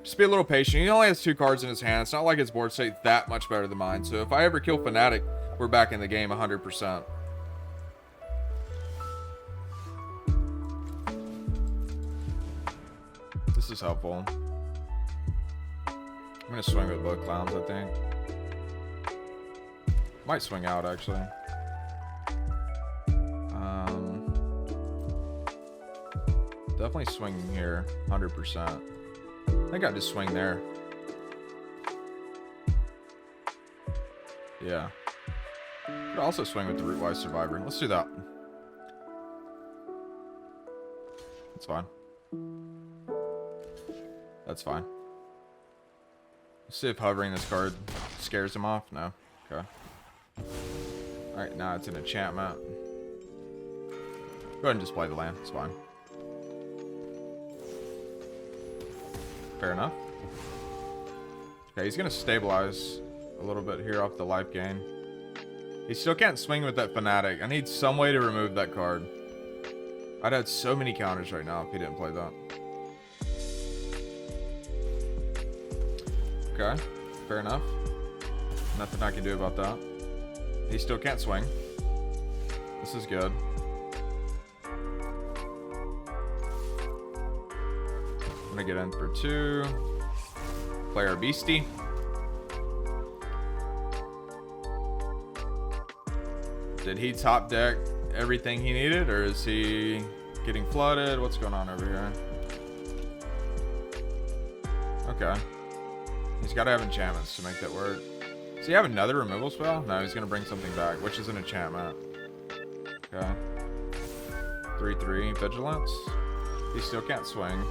just be a little patient. He only has 2 cards in his hand. It's not like his board state's that much better than mine. So if I ever kill Fnatic, we're back in the game 100%. This is helpful. I'm going to swing with both clowns, I think. Might swing out, actually. Definitely swinging here, 100%. I think I just swing there. Yeah. Could also swing with the Rootwise Survivor. Let's do that. That's fine. That's fine. Let's see if hovering this card scares him off. No. Okay. Alright, now it's an enchantment. Go ahead and just play the land. It's fine. Fair enough. Okay, he's going to stabilize a little bit here off the life gain. He still can't swing with that Fnatic. I need some way to remove that card. I'd had so many counters right now if he didn't play that. Okay, fair enough. Nothing I can do about that. He still can't swing. This is good. I'm gonna get in for 2. Play our beastie. Did he top deck everything he needed, or is he getting flooded? What's going on over here? Okay. He's got to have enchantments to make that work. Does he have another removal spell? No, he's going to bring something back, which is an enchantment. Okay. 3-3 Vigilance. He still can't swing.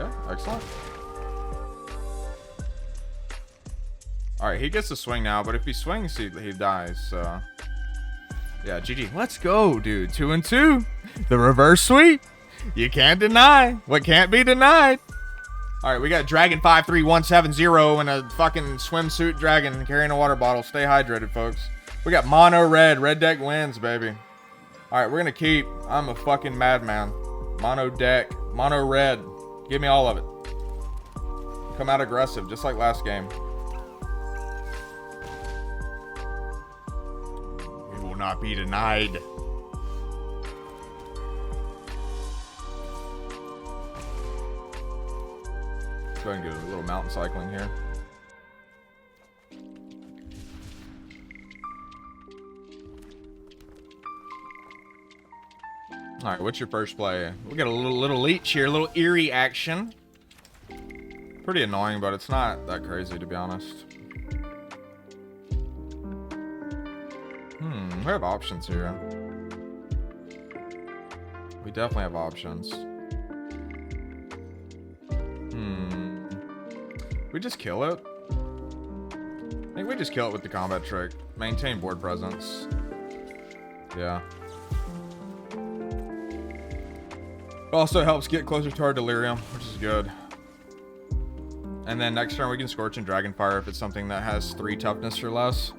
Okay, excellent. Alright, he gets to swing now, but if he swings, he dies, so... Yeah, GG. Let's go, dude. 2-2. The reverse sweep. You can't deny what can't be denied. Alright, we got Dragon 53170 and a fucking swimsuit dragon carrying a water bottle. Stay hydrated, folks. We got mono red. Red deck wins, baby. Alright, we're gonna keep. I'm a fucking madman. Mono deck. Mono red. Give me all of it. Come out aggressive, just like last game. We will not be denied. Go ahead and get a little mountain cycling here. All right, what's your first play? We got a little leech here, a little eerie action. Pretty annoying, but it's not that crazy, to be honest. We have options here. We definitely have options. We just kill it? I think we just kill it with the combat trick. Maintain board presence. Yeah. It also helps get closer to our Delirium, which is good. And then next turn we can Scorch and Dragonfire if it's something that has 3 toughness or less.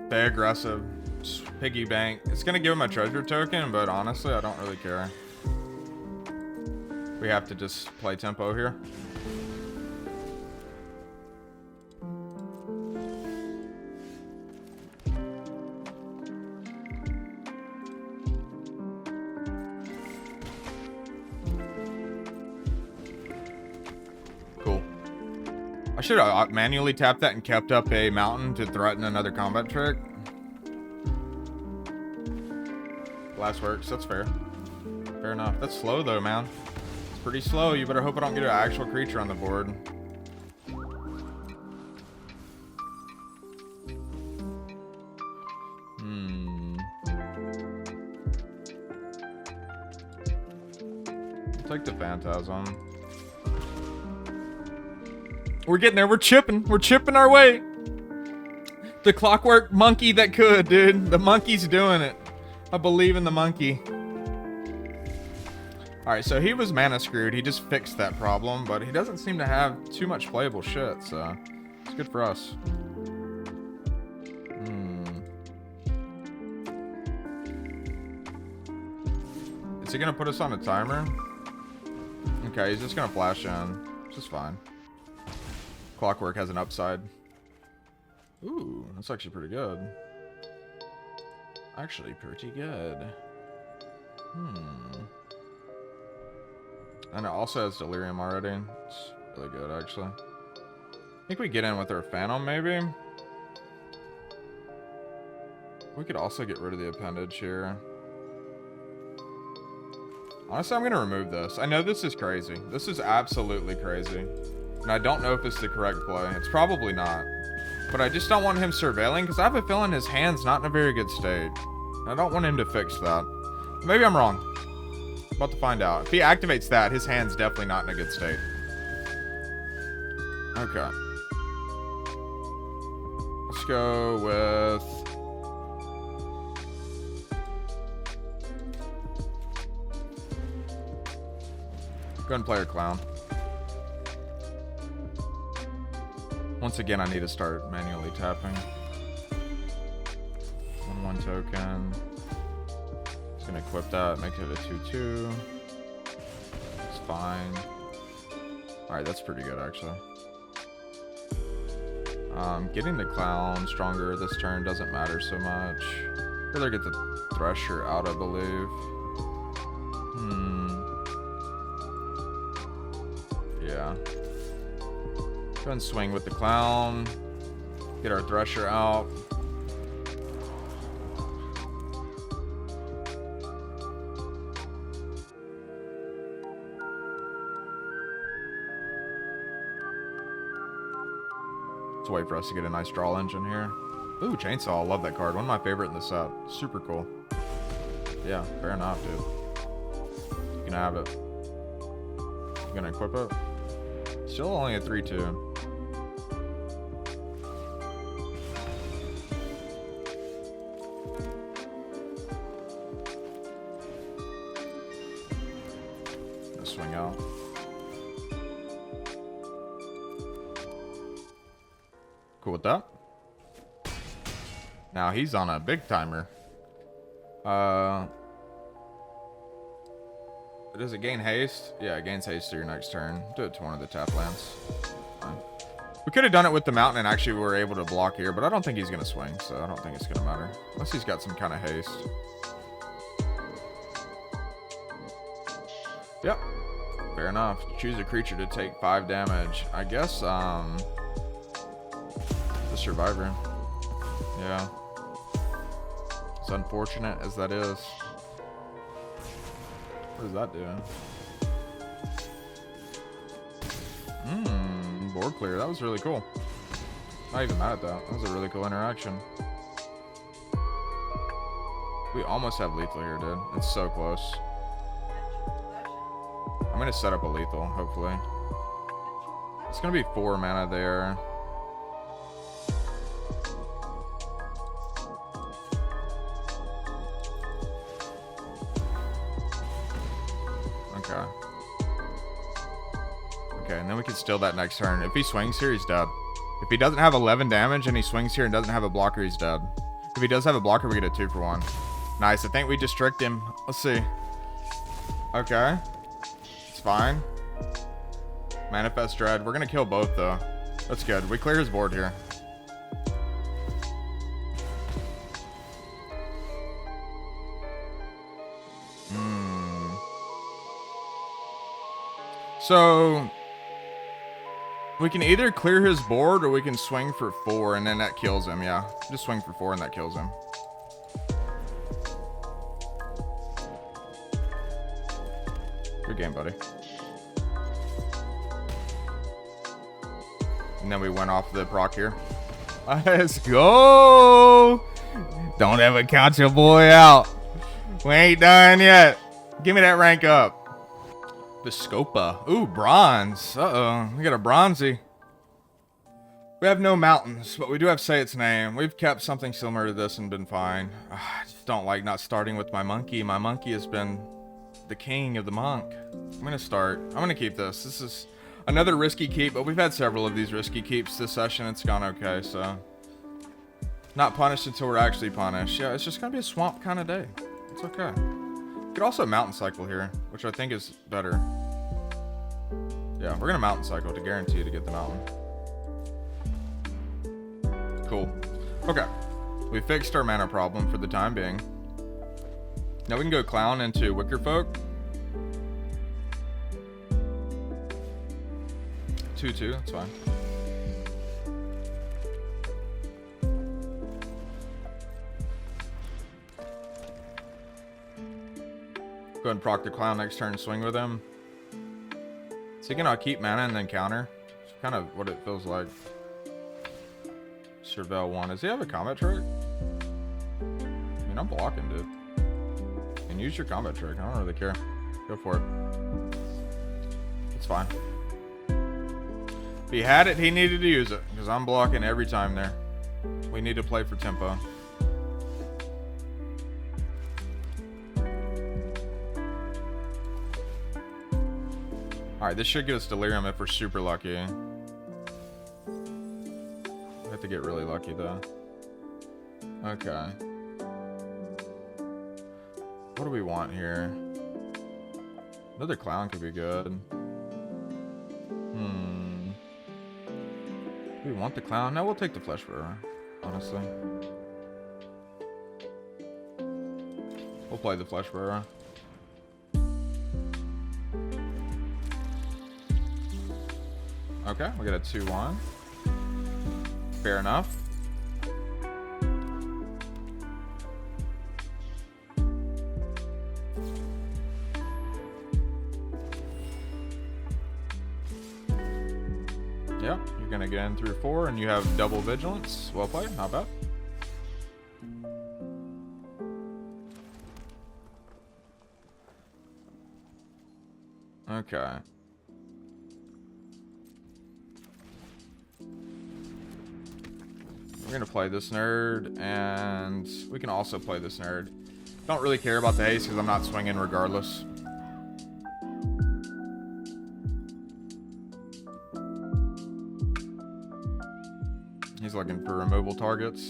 Stay aggressive. Piggy bank. It's gonna give him a treasure token, but honestly I don't really care. We have to just play tempo here. Cool. I should have manually tapped that and kept up a mountain to threaten another combat trick. Last works. That's fair. Fair enough. That's slow though, man. Pretty slow. You better hope I don't get an actual creature on the board. I'll take the Phantasm. We're getting there. We're chipping. We're chipping our way. The clockwork monkey that could, dude. The monkey's doing it. I believe in the monkey. Alright, so he was mana screwed. He just fixed that problem, but he doesn't seem to have too much playable shit, so it's good for us. Is he gonna put us on a timer? Okay, he's just gonna flash in, which is fine. Clockwork has an upside. Ooh, that's actually pretty good. Actually pretty good. And it also has Delirium already. It's really good, actually. I think we get in with our Phantom, maybe? We could also get rid of the appendage here. Honestly, I'm going to remove this. I know this is crazy. This is absolutely crazy. And I don't know if it's the correct play. It's probably not. But I just don't want him surveilling, because I have a feeling his hand's not in a very good state. I don't want him to fix that. Maybe I'm wrong. About to find out. If he activates that, his hand's definitely not in a good state. Okay. Let's go with... Go ahead and play our Clown. Once again, I need to start manually tapping. 1/1 token. Just gonna equip that, make it a 2/2. It's fine. Alright, that's pretty good actually. Getting the Clown stronger this turn doesn't matter so much. Rather get the Thresher out, I believe. Yeah. Go ahead and swing with the Clown. Get our Thresher out. Let's wait for us to get a nice draw engine here. Ooh, Chainsaw. I love that card. One of my favorite in the set. Super cool. Yeah, fair enough, dude. You can have it. You gonna equip it? Still only a 3/2. Let's swing out. Cool with that. Now he's on a big timer. Does it gain haste? Yeah, it gains haste to your next turn. Do it to one of the tap lands. Fine. We could have done it with the mountain and actually we were able to block here, but I don't think he's going to swing, so I don't think it's going to matter. Unless he's got some kind of haste. Yep. Fair enough. Choose a creature to take 5 damage. I guess, the Survivor. Yeah. As unfortunate as that is. What is that doing? Board clear. That was really cool. Not even mad at that. That was a really cool interaction. We almost have lethal here, dude. It's so close. I'm gonna set up a lethal, hopefully. It's gonna be 4 mana there. Okay. Okay, and then we can steal that next turn. If he swings here, he's dead. If he doesn't have 11 damage and he swings here and doesn't have a blocker, he's dead. If he does have a blocker, we get a 2 for 1. Nice. I think we just tricked him. Let's see. Okay. It's fine. Manifest Dread. We're going to kill both, though. That's good. We clear his board here. So we can either clear his board or we can swing for 4 and then that kills him. Yeah, just swing for 4 and that kills him. Good game, buddy. And then we went off the proc here. Let's go. Don't ever count your boy out. We ain't done yet. Give me that rank up. Viscopa. Ooh, bronze. Uh-oh. We got a bronzy. We have no mountains, but we do have Say Its Name. We've kept something similar to this and been fine. I just don't like not starting with my monkey. My monkey has been the king of the monk. I'm going to start. I'm going to keep this. This is another risky keep, but we've had several of these risky keeps this session. It's gone okay, so. Not punished until we're actually punished. Yeah, it's just going to be a swamp kind of day. It's okay. We could also mountain cycle here, which I think is better. Yeah, we're going to mountain cycle to guarantee to get the mountain. Cool. Okay. We fixed our mana problem for the time being. Now we can go clown into Wicker Folk. 2/2, that's fine. Go ahead and proc the clown next turn, swing with him. Is he gonna keep mana and then counter? It's kind of what it feels like. Surveil 1. Does he have a combat trick? I mean, I'm blocking, dude. And use your combat trick. I don't really care. Go for it. It's fine. If he had it, he needed to use it. Because I'm blocking every time there. We need to play for tempo. Alright, this should get us Delirium if we're super lucky. We have to get really lucky, though. Okay. What do we want here? Another clown could be good. Do we want the clown? No, we'll take the flesh bearer, honestly. We'll play the flesh bearer. Okay, we got a 2/1. Fair enough. Yep, you're gonna get in through 4 and you have double vigilance. Well played, not bad. Okay. We're gonna play this nerd, and we can also play this nerd. Don't really care about the haste because I'm not swinging regardless. He's looking for removal targets.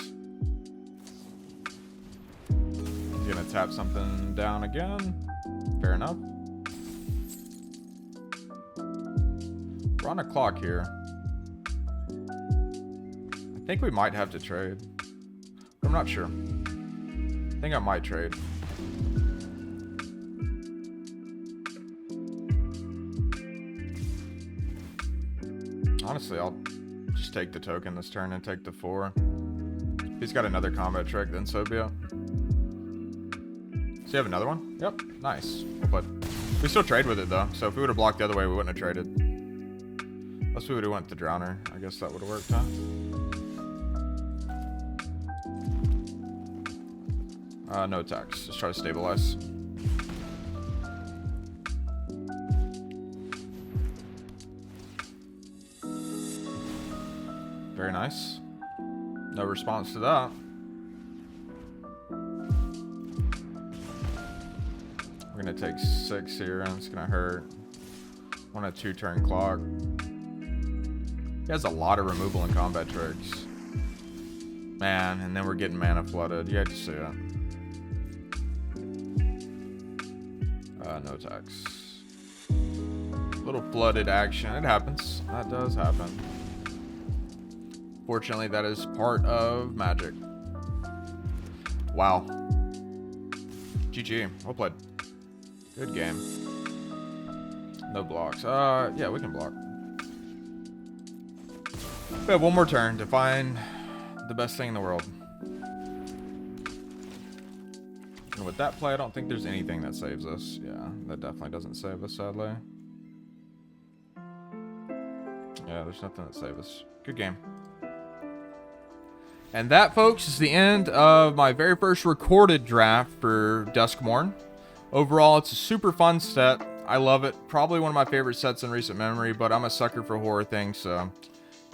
He's gonna tap something down again. Fair enough. We're on a clock here. I think we might have to trade. But I'm not sure. I think I might trade. Honestly, I'll just take the token this turn and take the 4. If he's got another combat trick, then so be it. Does he have another one? Yep. Nice. But we still trade with it, though. So if we would have blocked the other way, we wouldn't have traded. Unless we would have went the Drowner. I guess that would have worked, huh? No attacks. Just try to stabilize. Very nice. No response to that. We're gonna take 6 here, and it's gonna hurt. On a 2-turn clock. He has a lot of removal and combat tricks. Man, and then we're getting mana flooded. You had to see it. No attacks. Little flooded action. It happens. That does happen. Fortunately, that is part of Magic. Wow. GG. Well played. Good game. No blocks. Yeah, we can block. We have one more turn to find the best thing in the world. And with that play, I don't think there's anything that saves us. Yeah, that definitely doesn't save us, sadly. Yeah, there's nothing that saves us. Good game. And that, folks, is the end of my very first recorded draft for Duskmourn. Overall, it's a super fun set. I love it. Probably one of my favorite sets in recent memory, but I'm a sucker for horror things, so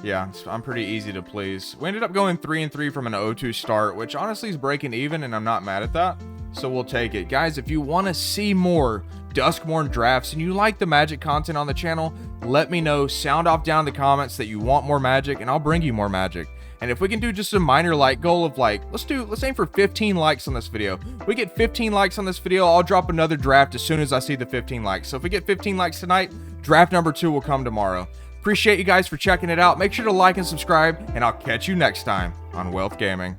yeah, I'm pretty easy to please. We ended up going 3-3 from an 0-2 start, which honestly is breaking even, and I'm not mad at that, so we'll take it. Guys, if you want to see more Duskmourn drafts and you like the Magic content on the channel, let me know. Sound off down in the comments that you want more Magic, and I'll bring you more Magic. And if we can do just a minor like goal of like, let's aim for 15 likes on this video. We get 15 likes on this video, I'll drop another draft as soon as I see the 15 likes. So if we get 15 likes tonight, draft number 2 will come tomorrow. Appreciate you guys for checking it out. Make sure to like and subscribe, and I'll catch you next time on Wealth Gaming.